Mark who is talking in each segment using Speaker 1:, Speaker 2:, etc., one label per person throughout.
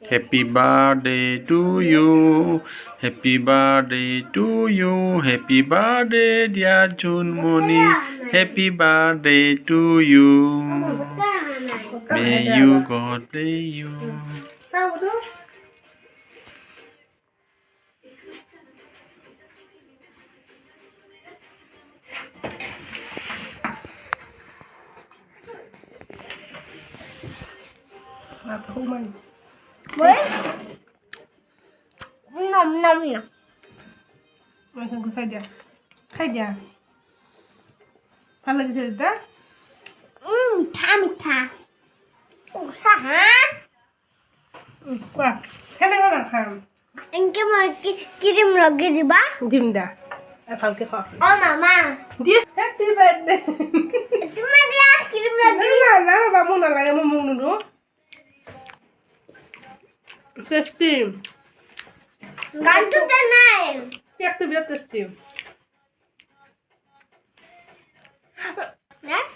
Speaker 1: Happy birthday to you. Happy birthday to you. Happy birthday, dear Junmoni. Happy birthday to you. May you God bless you.
Speaker 2: Nom nom nom.
Speaker 3: Mày không có khai dia. ভাল লাগিছে এটা?
Speaker 2: মিঠা। উষা হা?
Speaker 3: কোৱা। কেনেকৈ নাখাম?
Speaker 2: এনকে মই cream লগাই দিবা?
Speaker 3: দিম দা। ভালকে খা।
Speaker 2: অ মামা।
Speaker 3: Dear happy birthday.
Speaker 2: তুমি দিয়া ক্ৰীম লগাই।
Speaker 3: না বাবা মোক নালাগে মই মোক নুদো। টেষ্টি।
Speaker 2: গানটো তে নাই।
Speaker 3: কেকটো বিৰাট টেষ্টি।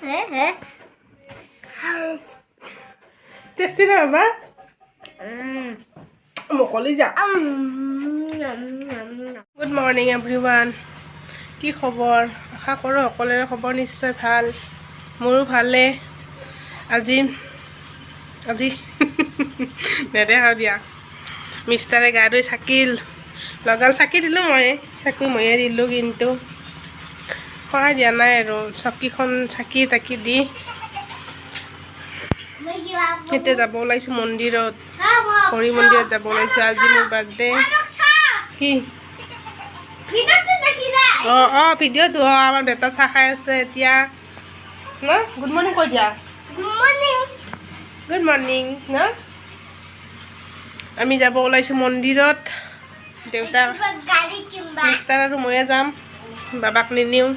Speaker 2: হে।
Speaker 3: টেষ্টি না বাবা? মকলি যা। Good morning everyone. কি খবৰ? আশা কৰোঁ সকলোৰে খবৰ নিশ্চয় ভাল। মোৰো ভালে। আজি নেদেখাওঁ দিয়া। মিষ্টাৰে গা ধুই চাকিল লগাল। চাকি দিলোঁ চাকি ময়ে দিলোঁ, কিন্তু সৰাই দিয়া নাই আৰু। চকীখন চাকি তাকি দি এতিয়া যাব ওলাইছোঁ মন্দিৰত। হৰি মন্দিৰত যাব ওলাইছোঁ। আজি মোৰ বাৰ্থডে। কি ভিডিঅ'টো আমাৰ বেটা চাহ খাই আছে এতিয়া ন। গুড মৰ্ণিং কৈ দিয়া। গুড মৰ্ণিং ন। আমি যাব ওলাইছোঁ মন্দিৰত। দেউতা মিষ্টাৰ আৰু ময়ে যাম। বাবাক নিনিওঁ।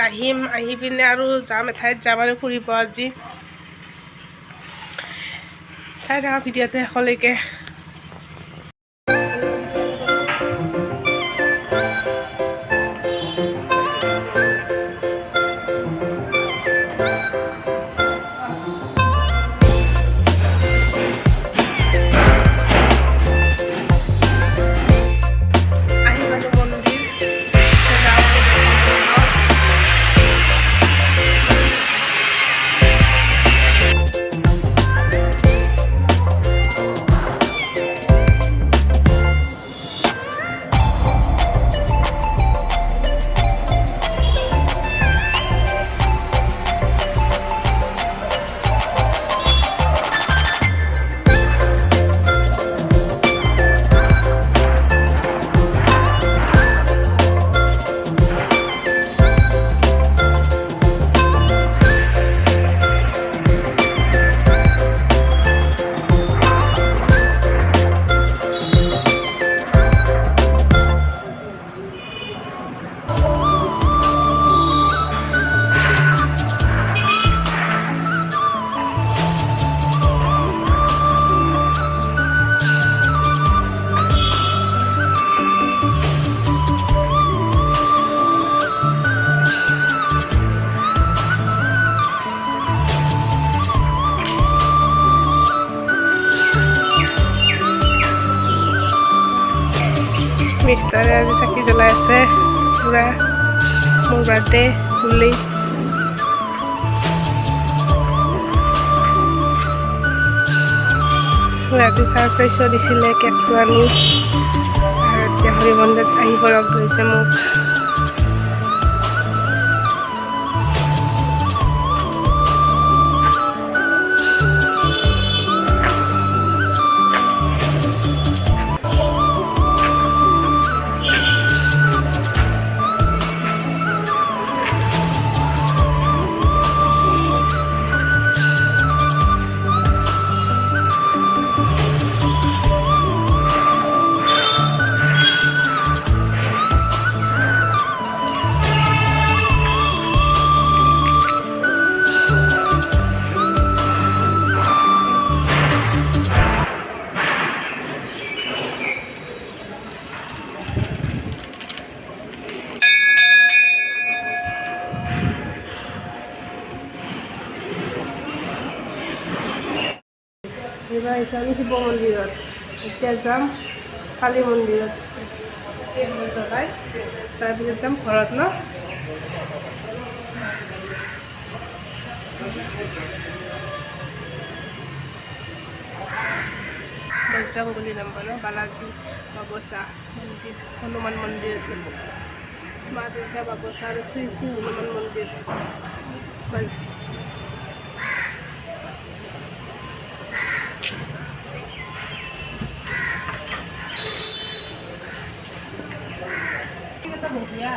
Speaker 3: আহিম, আহি পিনে আৰু যাম এঠাইত যাম আৰু ফুৰিব। আজি চাই থাকা ভিডিঅ'টো শেষলৈকে। মিষ্টাৰে আজি চাকি জ্বলাই আছে পুৰা মোৰ বাৰ্থডে বুলি। ৰাতি ছাৰপ্ৰাইজো দিছিলে কেকটো আনি। আৰু এতিয়া হৰি মন্দিৰত আহিব লগ ধৰিছে মোক। শিৱ মন্দিৰত এতিয়া যাম কালী মন্দিৰত জ্বলাই তাৰপিছত যাম ঘৰত ন বজৰংবলী নম্বৰ বালাজী বাবচা মন্দিৰ হনুমান মন্দিৰ মা দুৰ্গা বাবচা আৰু শ্ৰী শ্ৰী হনুমান মন্দিৰ বঢ়িয়া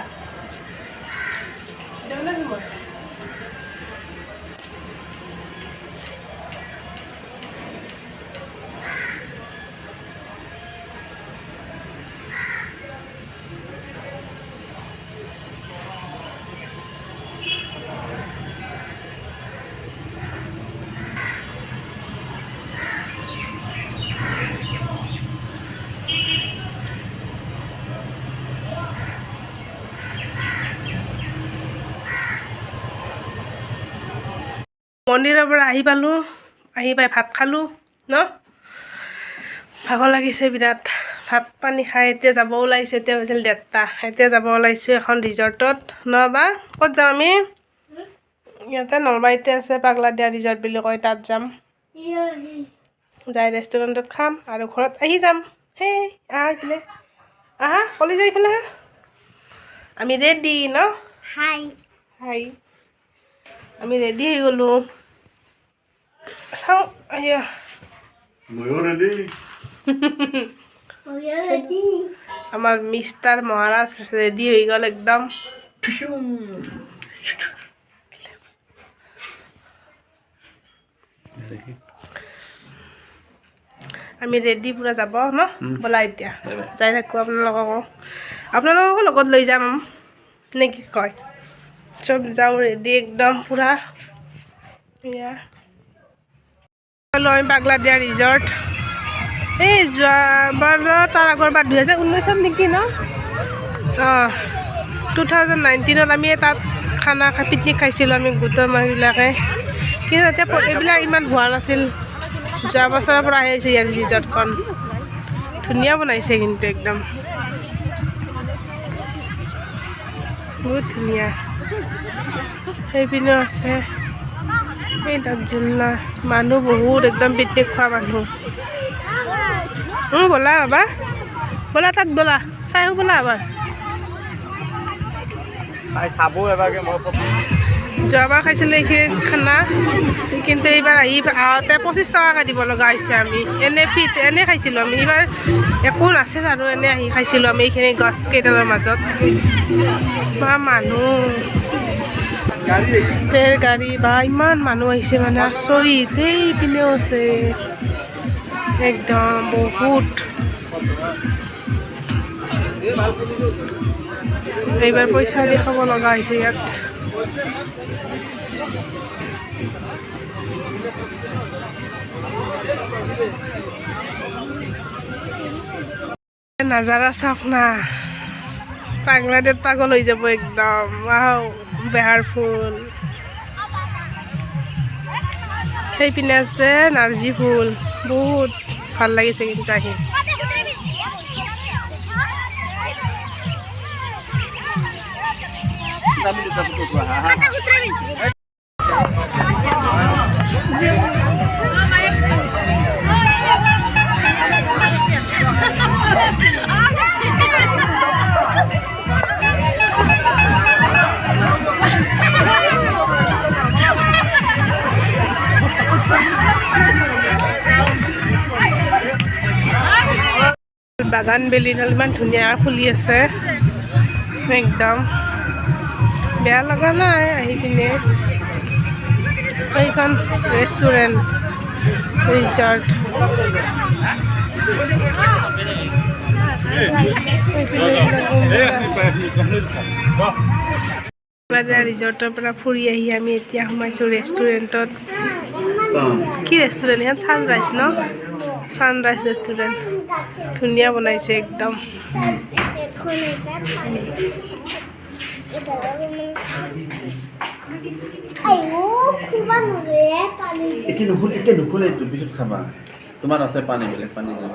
Speaker 3: মন্দিৰৰ পৰা আহি পালোঁ আহি পাই ভাত খালোঁ ন ভাগৰ লাগিছে বিৰাট ভাত পানী খাই এতিয়া যাব ওলাইছোঁ এতিয়া হৈছিল 1:30 এতিয়া যাব ওলাইছোঁ এখন ৰিজৰ্টত ন বা ক'ত যাম আমি ইয়াতে নলবাৰীতে আছে পাগলাদিয়া ৰিজৰ্ট বুলি কয় তাত যাম যাই ৰেষ্টুৰেণ্টত খাম আৰু ঘৰত আহি যাম হেই আহা এইফালে আহা কলি যাই এইফালে আমি ৰেডি ন
Speaker 2: হাই
Speaker 3: হাই আমি ৰেডি হৈ গ'লোঁ চাওঁ আয়া
Speaker 1: ময়ো ৰেডি
Speaker 3: আমাৰ মিষ্টাৰ মহাৰাজ ৰেডি হৈ গ'ল একদম আমি ৰেডি পূৰা যাব ন ব'লা এতিয়া যাই থাকোঁ আপোনালোককো লগত লৈ যাম নে কি কয় চব যাওঁ ৰেডি একদম পূৰা এয়া আমি পাগলাদিয়া ৰিজৰ্ট এই যোৱাবাৰ তাৰ আগৰবাৰ 2019 নেকি ন 2019 আমি তাত খানা পিকনিক খাইছিলোঁ আমি গোটৰ মানুহবিলাকে কিন্তু এতিয়া এইবিলাক ইমান হোৱা নাছিল যোৱা বছৰৰ পৰা আহিছে ইয়াৰ ৰিজৰ্টখন ধুনীয়া বনাইছে কিন্তু একদম বহুত ধুনীয়া সেইপিনেও আছে এই তাত ঝুলনা মানুহ বহুত একদম পিকনিক খোৱা মানুহ ব'লা বাবা ব'লা তাত ব'লা চাই ব'লা আবাৰ যোৱাবাৰ খাইছিলোঁ এইখিনি খানা কিন্তু এইবাৰ আহোঁতে 25 টকাকৈ দিব লগা হৈছে আমি এনে খাইছিলোঁ আমি এইবাৰ একো নাছিল আৰু এনে আহি খাইছিলোঁ আমি এইখিনি গছ কেইডালৰ মাজত মানুহ গাড়ী বা ইমান মানুহ আহিছে মানে আচৰিত এইপিনেও আছে একদম বহুত এইবাৰ পইচা দি খাব লগা হৈছে ইয়াত নাজাৰা চাওক না পাগলাদিয়াত পাগল হৈ যাব একদম ৱাও বেহাৰ ফুল সেইপিনে আছে নাৰ্জী ফুল বহুত ভাল লাগিছে কিন্তু আহি বাগান বেলিডাল ইমান ধুনীয়াকৈ ফুলি আছে একদম বেয়া লগা নাই আহি পিনে এইখন ৰেষ্টুৰেণ্ট ৰিজৰ্ট ৰিজৰ্টৰ পৰা ফুৰি আহি আমি এতিয়া সোমাইছোঁ ৰেষ্টুৰেণ্টত কি ৰেষ্টুৰেণ্ট ইয়াত ছানৰাইজ ন ছানৰাইজ ৰেষ্টুৰেণ্ট ধুনীয়া বনাইছে একদম
Speaker 4: তোমাৰ আছে পানী বেলেগ পানী যাব